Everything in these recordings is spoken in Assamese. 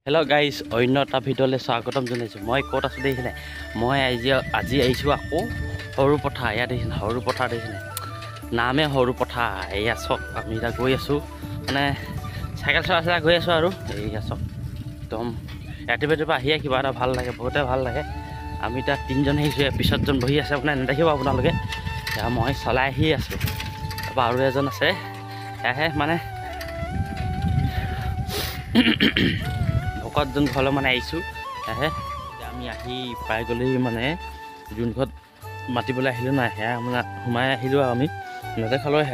হেল্ল' গাইজ, অন্য এটা ভিডিঅ'লৈ স্বাগতম জনাইছোঁ। মই ক'ত আছোঁ দেখিছিলে? মই আজি আহিছোঁ আকৌ সৰু পথাৰ। ইয়াত দেখিছিলে সৰু পথাৰ দেখিছিলে, নামে সৰু পথাৰ। এয়া চাওক, আমি এতিয়া গৈ আছোঁ, মানে চাইকেল চলাই গৈ আছোঁ আৰু এয়া চাওক, একদম ৰাতিপুৱা আহিয়ে কিবা এটা ভাল লাগে, বহুতে ভাল লাগে। আমি এতিয়া তিনিজন আহিছোঁ, পিছতজন বহি আছে, আপোনাৰ নেদেখিব আপোনালোকে। এতিয়া মই চলাই আহি আছোঁ, তাৰপৰা আৰু এজন আছে, সেয়াহে মানে ভকতজন ঘৰলৈ মানে আহিছোঁ। সেয়াহে আমি আহি পাই গ'লেই মানে যোন ঘৰত মাতিবলৈ আহিলোঁ নাই, সেয়া মানে সোমাই আহিলোঁ আৰু আমি নেদেখালৈ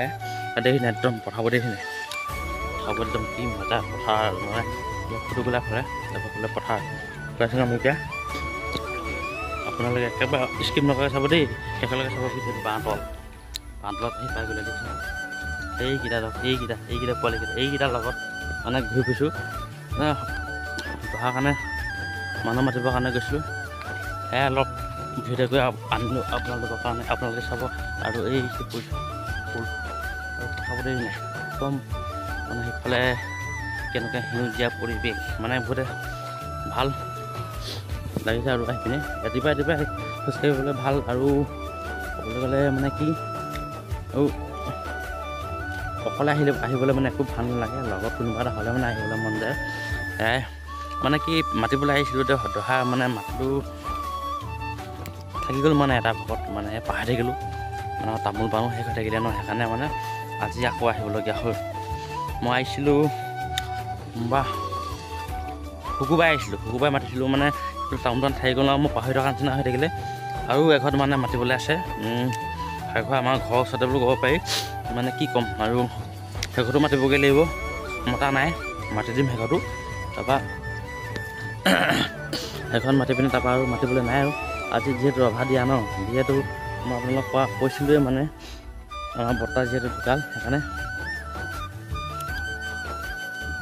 দেখিনে একদম পথাৰবোৰ দেখিনে, পথাৰবোৰ একদম কি মজা পথাৰ মানে ফটোবিলাক ফুৰে, তাৰপৰা বোলে পথাৰ কৈছোঁ আমি এতিয়া। আপোনালোকে একেবাৰে স্কিপ নকৰে চাব দেই, একেলগে চাব ভিডিঅ'টো। বাঁহতলত আহি পাই গ'লে দেখিছে এইকেইটা পোৱালিকেইটা, এইকেইটাৰ লগত মানে ঘূৰি ফুৰিছোঁ। মানে পঢ়াৰ কাৰণে মানুহ মাতিবৰ কাৰণে গৈছিলোঁ, সেয়া অলপ ভিডিঅ' কৰি আনিলোঁ আপোনালোকৰ কাৰণে, আপোনালোকে চাব। আৰু এই ফুল আৰু কথাবোৰ দেৰি নাই, একদম মানে সেইফালে কেনেকৈ সেউজীয়া পৰিৱেশ, মানে বহুতে ভাল লাগিছে আৰু আহি পিনে ৰাতিপুৱাই খোজকাঢ়িবলৈ ভাল। আৰু ক'বলৈ গ'লে মানে কি, আৰু অকলে আহিবলৈ মানে একো ভাল নালাগে, লগত কোনোবা এটা হ'লে মানে আহিবলৈ মন যায়। মানে কি মাতিবলৈ আহিছিলোঁ, দহা মানে মাতটো থাকি গ'ল, মানে এটা ভকত মানে পাহৰি থাকিলোঁ, মানে তামোল পাণো শেষ হৈ থাকিলে ন, সেইকাৰণে মানে আজি আকৌ আহিবলগীয়া হ'ল। মই আহিছিলোঁ শুকুৰবাৰে মাতিছিলোঁ, মানে টাউন থাকি গ'ল আৰু মই পাহৰি থকাৰ নিচিনা হৈ থাকিলে। আৰু এঘৰত মানে মাতিবলৈ আছে, সেইঘৰ আমাৰ ঘৰৰ ওচৰতে বুলি ক'ব পাৰি। মানে কি ক'ম, আৰু সেইঘৰতো মাতিবগৈ লাগিব, মতা নাই, মাতি দিম সেইঘৰতো। তাৰপৰা সেইখন মাতি পিনি তাৰপৰা আৰু মাতিবলৈ নাই। আৰু আজি যিহেতু ৰভা দিয়া ন, যিহেতু মই আপোনালোকক কৈছিলোঁৱে, মানে আমাৰ বৰ্তা যিহেতু ঢুকাল, সেইকাৰণে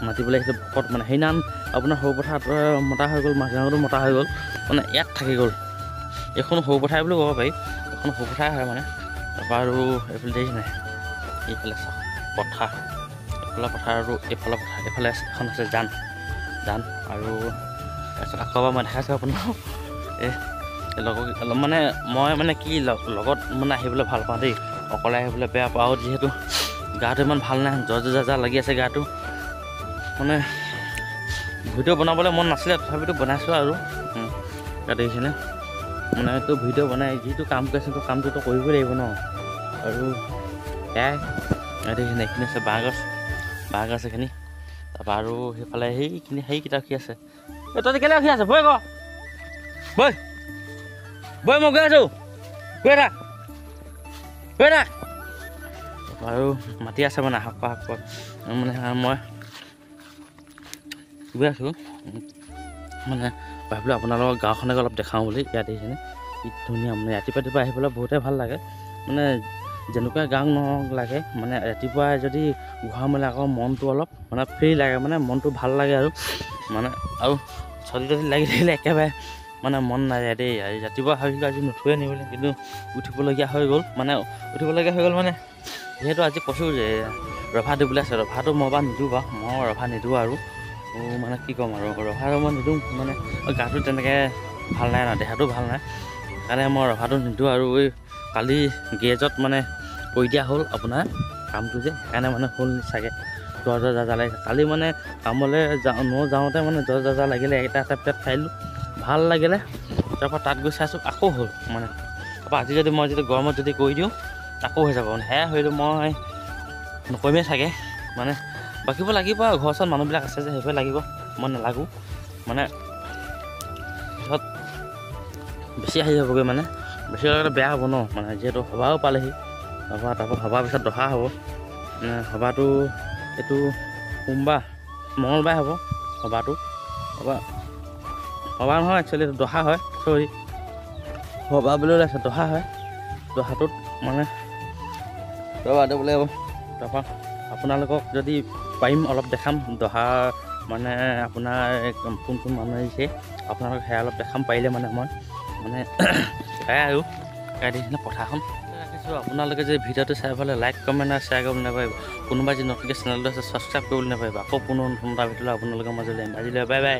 মাতিবলৈ আহিছিলোঁ ভকত। মানে সেইদিনাখন আপোনাৰ সৰু পথাৰত মতা হৈ গ'ল, মাছগাঁৱতো মতা হৈ গ'ল, মানে ইয়াত থাকি গ'ল। এইখন সৰু পথাৰ বুলি ক'ব পাৰি, এইখন সৰু পথাৰ হয় মানে। তাৰপৰা আৰু এইফালে দেখিছে নাই, এইফালে চাওক পথাৰ, এইফালে পথাৰ আৰু এইফালে পথাৰ, এইফালে এখন আছে জান। আৰু তাৰপিছত আকৌ এবাৰ মই দেখাইছোঁ আপোনাক, লগৰ মানে মই মানে কি লগত মানে আহিবলৈ ভাল পাওঁ দেই, অকলে আহিবলৈ বেয়া পাওঁ। আৰু যিহেতু গাটো ইমান ভাল নাই, জ্বৰ লাগি আছে গাটো, মানে ভিডিঅ' বনাবলৈ মন নাছিলে, তথাপিতো বনাইছোঁ আৰু দেখিছেনে, মানে এইটো ভিডিঅ' বনাই যিটো কাম কৰিছে তো কামটোতো কৰিবই লাগিব ন। আৰু সেয়াই দেখিছেনে, এইখিনি আছে বাঁহ গছ এইখিনি। তাৰপৰা আৰু সেইফালে সেইকেইটা ৰখি আছে, তহঁতি কেলৈ ৰখি আছে, বৈ মই গৈ আছোঁ, গৈ থাক। তাৰপৰা আৰু মাতি আছে মানে শাক মানে মই গৈ আছোঁ, মানে ভাবিলোঁ আপোনালোকৰ গাঁওখনকে অলপ দেখাওঁ বুলি। ইয়াত দেখিছেনে কি ধুনীয়া, মানে ৰাতিপুৱা আহিবলৈ বহুতে ভাল লাগে, মানে যেনেকুৱা গাঁও নহওক লাগে, মানে ৰাতিপুৱাই যদি ঘূৰা মেলে আকৌ মনটো অলপ মানে ফ্ৰী লাগে, মানে মনটো ভাল লাগে। আৰু মানে আৰু চৰ্দি তৰ্দি লাগি থাকিলে একেবাৰে মানে মন নাযায় দেই। ৰাতিপুৱা ভাবিছিলোঁ আজি নুঠোৱে নিবলৈ, কিন্তু উঠিবলগীয়া হৈ গ'ল। মানে যিহেতু আজি কৈছোঁ যে ৰভা দিবলৈ আছে, ৰভাটো মই বাৰু নিদিওঁ বাৰু, মই ৰভা নিদিওঁ। আৰু মানে কি ক'ম, আৰু ৰভাটো মই নিদিওঁ, মানে গাটো তেনেকৈ ভাল নাই ন, দেহাটো ভাল নাই, সেইকাৰণে মই ৰভাটো নিদিওঁ। আৰু এই কালি গেৰেজত মানে কৰি দিয়া হ'ল আপোনাৰ কামটো যে, সেইকাৰণে মানে হ'ল চাগে জ্বৰ লাগিছে। কালি মানে কামলৈ যাওঁতে মানে জ্বৰ লাগিলে, এটা পেট খাই দিলোঁ, ভাল লাগিলে। তাৰপৰা তাত গৈ চাইছোঁ আকৌ হ'ল, মানে তাৰপৰা আজি যদি মই গৰমত যদি কৰি দিওঁ আকৌ হৈ যাব, মানে সেয়া হয়তো মই নকৰিমেই চাগে। মানে বাকীবোৰ লাগিব আৰু ঘৰৰ ওচৰত মানুহবিলাক আছে যে, সেইবোৰে লাগিব, মই নালাগোঁ। মানে পিছত বেছি আহি যাবগৈ, মানে বেছি হ'লে বেয়া হ'ব ন, মানে যিহেতু সভাও পালেহি। তাৰপৰা সভাৰ পিছত দহা হ'ব, সভাটো এইটো মঙলবাৰে হ'ব সভাটো। তাৰপৰা সভা নহয়, একচুৱেলি দহা হয়, সভা বুলি ওলাইছে, দহা হয়। দহাটোত মানে দহা দিব লাগিব। তাৰপৰা আপোনালোকক যদি পাৰিম অলপ দেখাম দহা, মানে আপোনাৰ কোন মানুহ আহিছে, আপোনালোকক সেয়া অলপ দেখাম পাৰিলে। মানে মই মানে সেয়াই আৰু দেখিছেনে পথাৰখন চ' আপোনালোকে যে ভিডিঅ'টো চাই পেলাই লাইক কমেণ্ট আৰু শ্বেয়াৰ কৰিবলৈ নাপাৰিব কোনোবাই যদি নতুনকৈ চেনেলটো আছে ছাবস্ক্ৰাইব কৰিবলৈ নাপাৰিব আকৌ পুনৰ নতুন এটা ভিডিঅ'লৈ আপোনালোকৰ মাজলৈ আহিম আজিলৈ বাই বাই